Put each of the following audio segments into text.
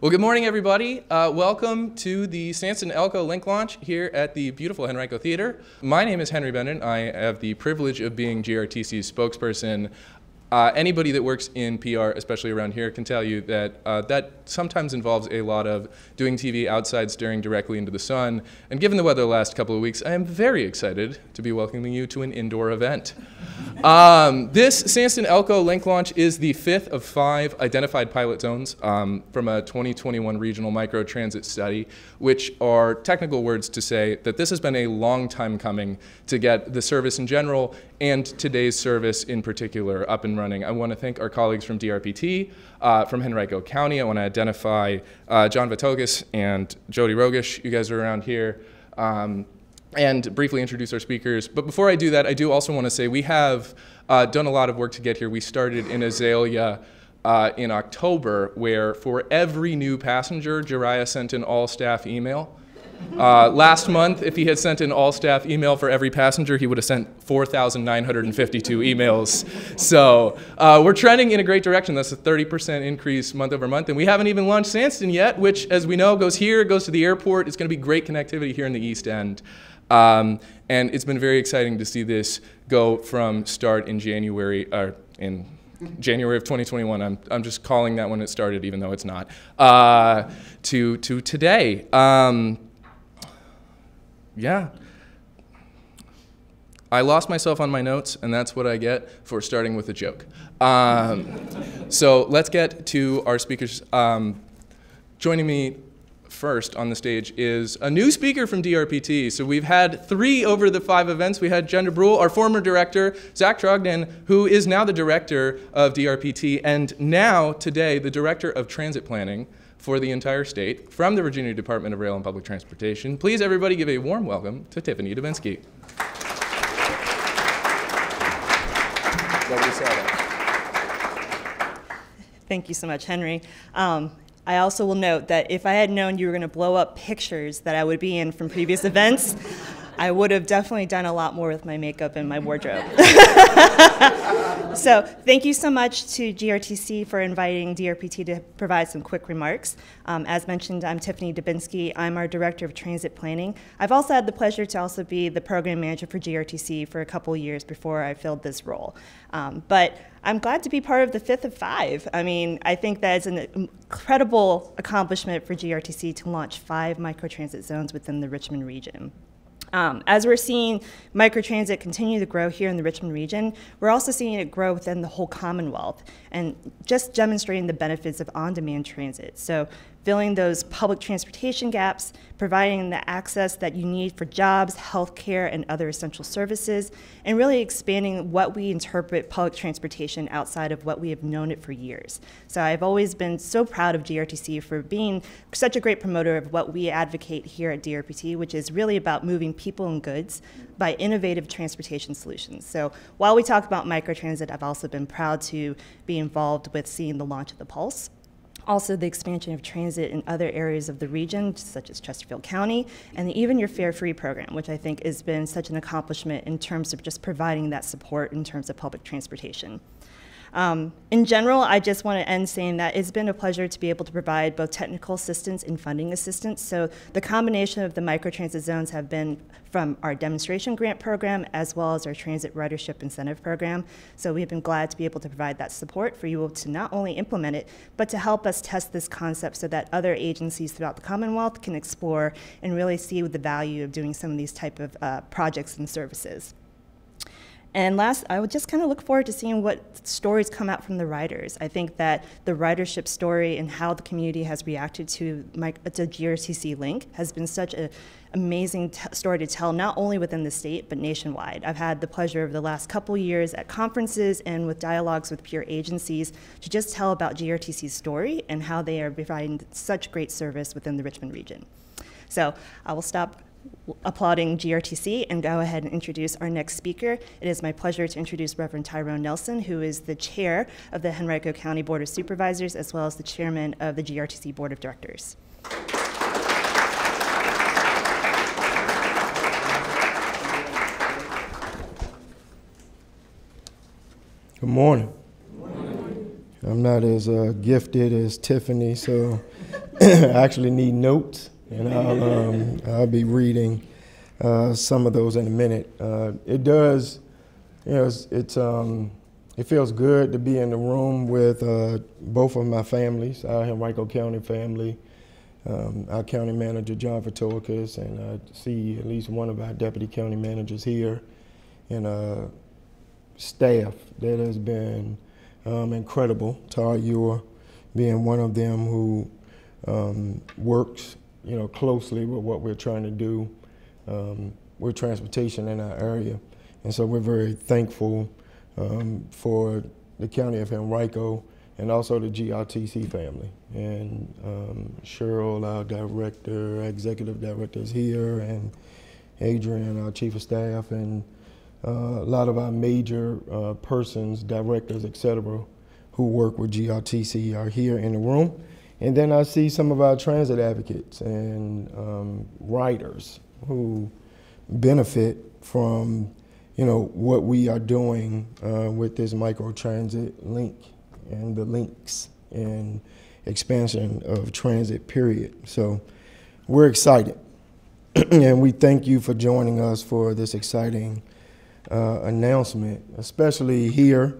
Well, good morning, everybody. Welcome to the Sandston and Elko Link launch here at the beautiful Henrico Theater. My name is Henry Bendon. I have the privilege of being GRTC's spokesperson. Anybody that works in PR, especially around here, can tell you that that sometimes involves a lot of doing TV outside, staring directly into the sun. And given the weather the last couple of weeks, I am very excited to be welcoming you to an indoor event. This Sandston Elko Link launch is the 5th of 5 identified pilot zones from a 2021 regional microtransit study, which are technical words to say that this has been a long time coming to get the service in general and today's service in particular up and running. I want to thank our colleagues from DRPT, from Henrico County. I want to identify John Vitogas and Jody Rogish. You guys are around here. And briefly introduce our speakers. But before I do that, I do also want to say we have done a lot of work to get here. We started in Azalea in October, where for every new passenger, Jariah sent an all-staff email. Last month, if he had sent an all-staff email for every passenger, he would have sent 4,952 emails. So we're trending in a great direction. That's a 30% increase month over month. And we haven't even launched Sandston yet, which, as we know, goes here, goes to the airport. It's going to be great connectivity here in the East End. And it's been very exciting to see this go from start in January, or in January of 2021. I'm just calling that when it started, even though it's not, to today. Yeah. I lost myself on my notes, and that's what I get for starting with a joke. So let's get to our speakers. Joining me first on the stage is a new speaker from DRPT. So we've had 3 over the 5 events. We had Jen DeBrule, our former director, Zach Trogdon, who is now the director of DRPT, and now, today, the director of transit planning for the entire state from the Virginia Department of Rail and Public Transportation. Please, everybody, give a warm welcome to Tiffany Dubinsky. Thank you so much, Henry. I also will note that if I had known you were going to blow up pictures that I would be in from previous events, I would have definitely done a lot more with my makeup and my wardrobe. So thank you so much to GRTC for inviting DRPT to provide some quick remarks. As mentioned, I'm Tiffany Dubinsky. I'm our Director of Transit Planning. I've also had the pleasure to also be the Program Manager for GRTC for a couple years before I filled this role. But I'm glad to be part of the 5th of 5. I mean, I think that is an incredible accomplishment for GRTC to launch 5 microtransit zones within the Richmond region. As we're seeing microtransit continue to grow here in the Richmond region, we're also seeing it grow within the whole Commonwealth and just demonstrating the benefits of on-demand transit. So filling those public transportation gaps, providing the access that you need for jobs, healthcare, and other essential services, and really expanding what we interpret public transportation outside of what we have known it for years. So I've always been so proud of GRTC for being such a great promoter of what we advocate here at DRPT, which is really about moving people and goods by innovative transportation solutions. So while we talk about microtransit, I've also been proud to be involved with seeing the launch of the Pulse. Also, the expansion of transit in other areas of the region, such as Chesterfield County, and even your Fare-Free program, which I think has been such an accomplishment in terms of just providing that support in terms of public transportation. In general, I just want to end saying that it's been a pleasure to be able to provide both technical assistance and funding assistance. So the combination of the microtransit zones have been from our demonstration grant program as well as our transit ridership incentive program. So we've been glad to be able to provide that support for you to not only implement it, but to help us test this concept so that other agencies throughout the Commonwealth can explore and really see the value of doing some of these type of projects and services. And last, I would just kind of look forward to seeing what stories come out from the riders. I think that the ridership story and how the community has reacted to GRTC Link has been such an amazing story to tell, not only within the state, but nationwide. I've had the pleasure of the last couple years at conferences and with dialogues with peer agencies to just tell about GRTC's story and how they are providing such great service within the Richmond region. So I will stop applauding GRTC and go ahead and introduce our next speaker. It is my pleasure to introduce Reverend Tyrone Nelson, who is the chair of the Henrico County Board of Supervisors, as well as the chairman of the GRTC Board of Directors. Good morning. Good morning. I'm not as gifted as Tiffany, so actually need notes, and I'll be reading some of those in a minute. It does, you know, it feels good to be in the room with both of my families, our Henrico County family, our county manager, John Vitokis, and I see at least one of our deputy county managers here, and staff that has been incredible. Tar Ewer being one of them who works, you know, closely with what we're trying to do with transportation in our area. And so we're very thankful for the County of Henrico and also the GRTC family. And Cheryl, our director, executive director, is here, and Adrian, our chief of staff, and a lot of our major persons, directors, et cetera, who work with GRTC are here in the room. And then I see some of our transit advocates and riders who benefit from, you know, what we are doing with this microtransit link and the links and expansion of transit, period. So we're excited. And we thank you for joining us for this exciting announcement, especially here,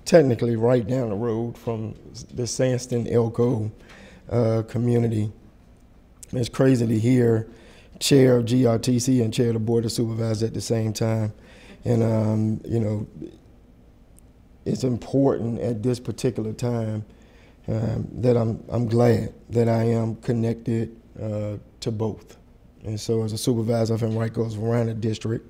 technically right down the road from the Sandston Elko community. It's crazy to hear chair of GRTC and chair of the Board of Supervisors at the same time. And, you know, it's important at this particular time that I'm glad that I am connected to both. And so as a supervisor of Henrico's Verona District,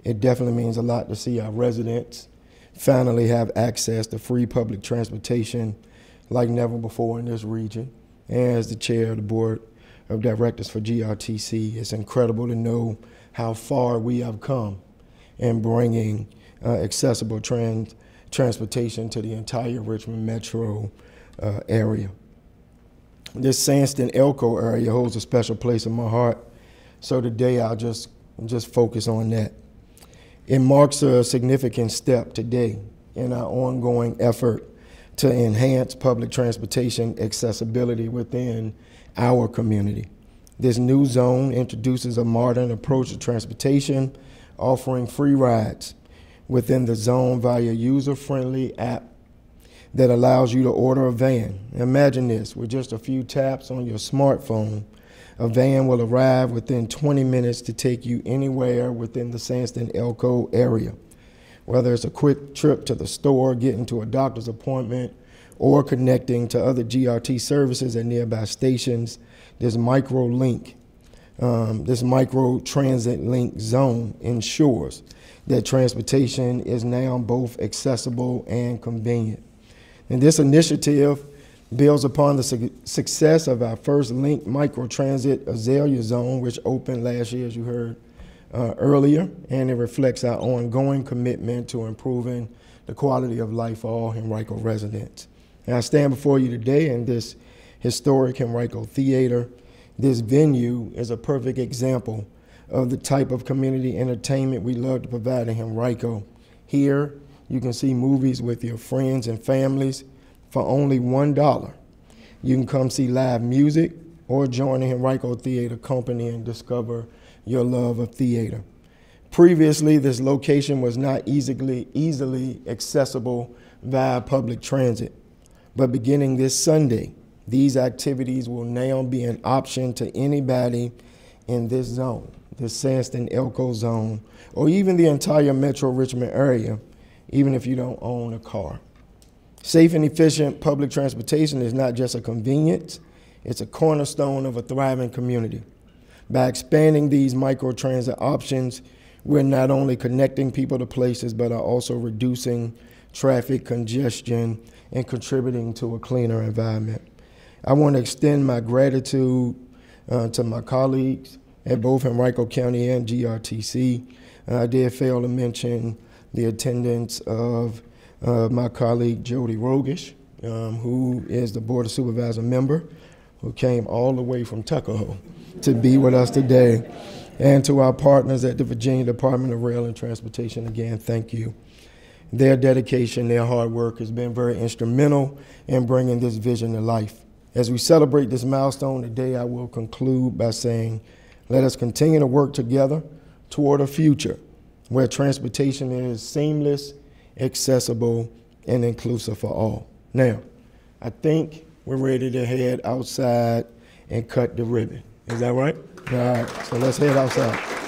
it definitely means a lot to see our residents finally have access to free public transportation like never before in this region. And as the chair of the Board of Directors for GRTC, it's incredible to know how far we have come in bringing accessible transportation to the entire Richmond metro area. This Sandston Elko area holds a special place in my heart, so today I'll just focus on that. It marks a significant step today in our ongoing effort to enhance public transportation accessibility within our community. This new zone introduces a modern approach to transportation, offering free rides within the zone via a user-friendly app that allows you to order a van. Imagine this, with just a few taps on your smartphone, a van will arrive within 20 minutes to take you anywhere within the Sandston Elko area. Whether it's a quick trip to the store, getting to a doctor's appointment, or connecting to other GRT services at nearby stations, this micro transit link zone ensures that transportation is now both accessible and convenient. And this initiative builds upon the success of our first linked microtransit Azalea Zone, which opened last year, as you heard earlier, and it reflects our ongoing commitment to improving the quality of life for all Henrico residents. And I stand before you today in this historic Henrico Theater. This venue is a perfect example of the type of community entertainment we love to provide in Henrico. Here, you can see movies with your friends and families for only $1. You can come see live music or join the Henrico Theater Company and discover your love of theater. Previously, this location was not easily accessible via public transit, but beginning this Sunday, these activities will now be an option to anybody in this zone, the Sandston Elko Zone, or even the entire Metro Richmond area, even if you don't own a car. Safe and efficient public transportation is not just a convenience, it's a cornerstone of a thriving community. By expanding these microtransit options, we're not only connecting people to places, but are also reducing traffic congestion and contributing to a cleaner environment. I want to extend my gratitude to my colleagues at both Henrico County and GRTC. I did fail to mention the attendance of my colleague Jody Rogish, who is the Board of Supervisor member, who came all the way from Tuckahoe to be with us today, and to our partners at the Virginia Department of Rail and Transportation. Again, thank you. Their dedication, their hard work has been very instrumental in bringing this vision to life. As we celebrate this milestone today, I will conclude by saying, let us continue to work together toward a future where transportation is seamless, accessible, and inclusive for all. Now, I think we're ready to head outside and cut the ribbon. Is that right? All right, so let's head outside.